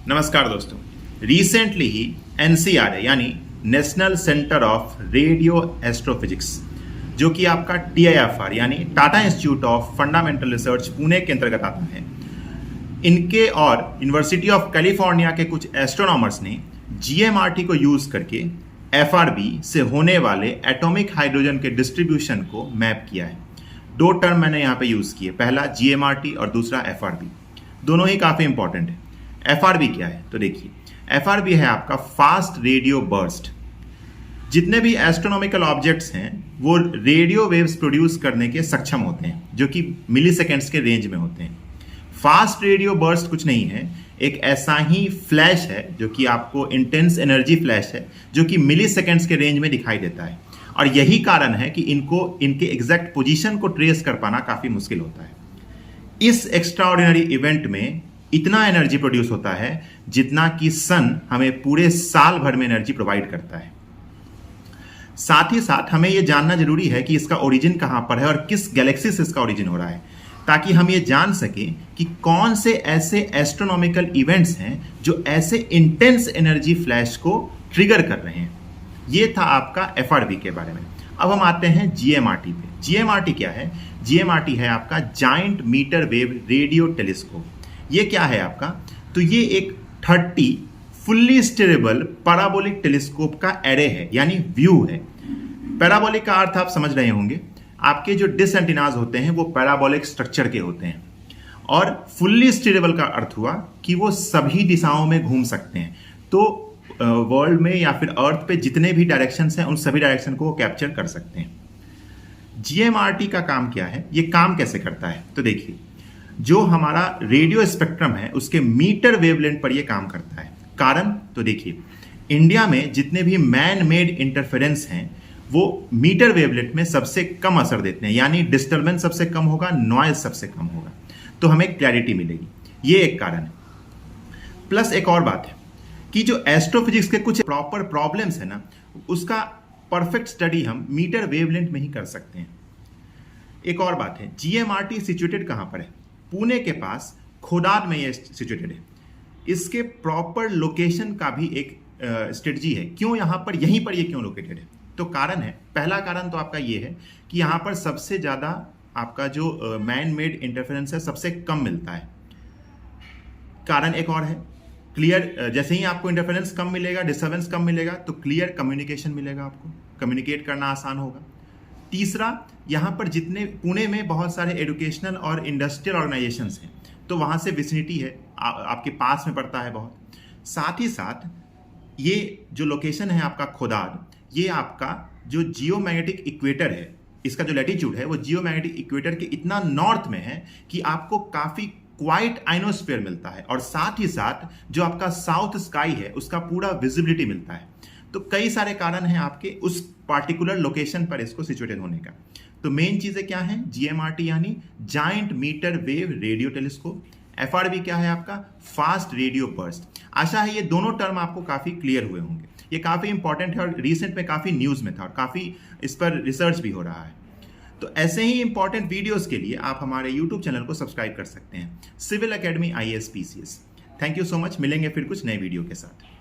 नमस्कार दोस्तों। रिसेंटली ही एनसीआरए यानी national centre of radio astrophysics जो कि आपका टीआईएफआर यानी Tata institute of fundamental research Pune के अंतर्गत आता है, इनके और यूनिवर्सिटी ऑफ कैलिफोर्निया के कुछ एस्ट्रोनॉमर्स ने जीएमआरटी को यूज करके एफआरबी से होने वाले एटॉमिक हाइड्रोजन के डिस्ट्रीब्यूशन को मैप किया है। दो टर्म मैंने यहाँ पे यूज किए, पहला जीएमआरटी और दूसरा एफआरबी। दोनों ही काफी इंपॉर्टेंट है। एफआरबी क्या है तो देखिए, एफआरबी है आपका फास्ट रेडियो बर्स्ट। जितने भी एस्ट्रोनॉमिकल ऑब्जेक्ट्स हैं वो रेडियो वेव्स प्रोड्यूस करने के सक्षम होते हैं जो कि मिली सेकेंड्स के रेंज में होते हैं। फास्ट रेडियो बर्स्ट कुछ नहीं है, एक ऐसा ही फ्लैश है जो कि आपको इंटेंस एनर्जी फ्लैश है जो कि मिली सेकेंड्स के रेंज में दिखाई देता है। और यही कारण है कि इनके एग्जैक्ट पोजीशन को ट्रेस कर पाना काफी मुश्किल होता है। इस एक्स्ट्राऑर्डिनरी इवेंट में इतना एनर्जी प्रोड्यूस होता है जितना कि सन हमें पूरे साल भर में एनर्जी प्रोवाइड करता है। साथ ही साथ हमें यह जानना जरूरी है कि इसका ओरिजिन कहां पर है और किस गैलेक्सी से इसका ओरिजिन हो रहा है, ताकि हम ये जान सकें कि कौन से ऐसे एस्ट्रोनॉमिकल इवेंट्स हैं जो ऐसे इंटेंस एनर्जी फ्लैश को ट्रिगर कर रहे हैं। ये था आपका एफआरबी के बारे में। अब हम आते हैं जीएमआरटी पे। जीएमआरटी क्या है? जीएमआरटी है आपका giant metre wave radio telescope. ये क्या है आपका? तो ये एक 30 फुल्ली स्टेरेबल पैराबोलिक टेलीस्कोप का एरे है, यानी व्यू है। पैराबोलिक का अर्थ आप समझ रहे होंगे, आपके जो डिश एंटीनाज होते हैं वो पैराबोलिक स्ट्रक्चर के होते हैं। और फुल्ली स्टेरेबल का अर्थ हुआ कि वो सभी दिशाओं में घूम सकते हैं। तो वर्ल्ड में या फिर अर्थ पे जितने भी डायरेक्शंस हैं उन सभी डायरेक्शन को वो कैप्चर कर सकते हैं। जीएमआरटी का काम क्या है, ये काम कैसे करता है? तो देखिए, जो हमारा रेडियो स्पेक्ट्रम है उसके मीटर वेवलेंथ पर ये काम करता है। कारण तो देखिए, इंडिया में जितने भी मैन मेड इंटरफेरेंस हैं वो मीटर वेवलेंथ में सबसे कम असर देते हैं, यानी डिस्टर्बेंस सबसे कम होगा, नॉइज सबसे कम होगा, तो हमें क्लैरिटी मिलेगी। ये एक कारण है। प्लस एक और बात है कि जो एस्ट्रोफिजिक्स के कुछ प्रॉपर प्रॉब्लम्स है ना, उसका परफेक्ट स्टडी हम मीटर वेवलेंथ में ही कर सकते हैं। एक और बात है, जीएमआरटी सिचुएटेड कहां पर है? पुणे के पास खोदाद में ये सिचुएटेड है। इसके प्रॉपर लोकेशन का भी एक स्ट्रेटजी है। क्यों यहां पर, यहीं पर ये क्यों लोकेटेड है? तो कारण है, पहला कारण तो आपका ये है कि यहां पर सबसे ज्यादा आपका जो मैन मेड इंटरफेरेंस है सबसे कम मिलता है। कारण एक और है, क्लियर, जैसे ही आपको इंटरफेरेंस कम मिलेगा, डिस्टर्बेंस कम मिलेगा, तो क्लियर कम्युनिकेशन मिलेगा, आपको कम्युनिकेट करना आसान होगा। तीसरा, यहाँ पर जितने पुणे में बहुत सारे एजुकेशनल और इंडस्ट्रियल ऑर्गेनाइजेशंस हैं, तो वहाँ से विसिनिटी है, आपके पास में पड़ता है बहुत। साथ ही साथ ये जो लोकेशन है आपका खोदाद, ये आपका जो जियोमैग्नेटिक इक्वेटर है, इसका जो लैटिट्यूड है वो जियोमैग्नेटिक इक्वेटर के इतना नॉर्थ में है कि आपको काफ़ी क्वाइट आइनोस्फीयर मिलता है। और साथ ही साथ जो आपका साउथ स्काई है उसका पूरा विजिबिलिटी मिलता है। तो कई सारे कारण हैं आपके उस पार्टिकुलर लोकेशन पर इसको सिचुएटेड होने का। तो मेन चीजें क्या हैं? जीएमआरटी यानी giant metre wave radio telescope. FRB क्या है आपका? Fast radio burst. आशा है ये दोनों टर्म आपको काफी क्लियर हुए होंगे। ये काफी इंपॉर्टेंट है और रिसेंट में काफी न्यूज में था और काफी इस पर रिसर्च भी हो रहा है। तो ऐसे ही इंपॉर्टेंट वीडियोस के लिए आप हमारे यूट्यूब चैनल को सब्सक्राइब कर सकते हैं, civil academy IAS PCS। Thank you so much. मिलेंगे फिर कुछ नए वीडियो के साथ।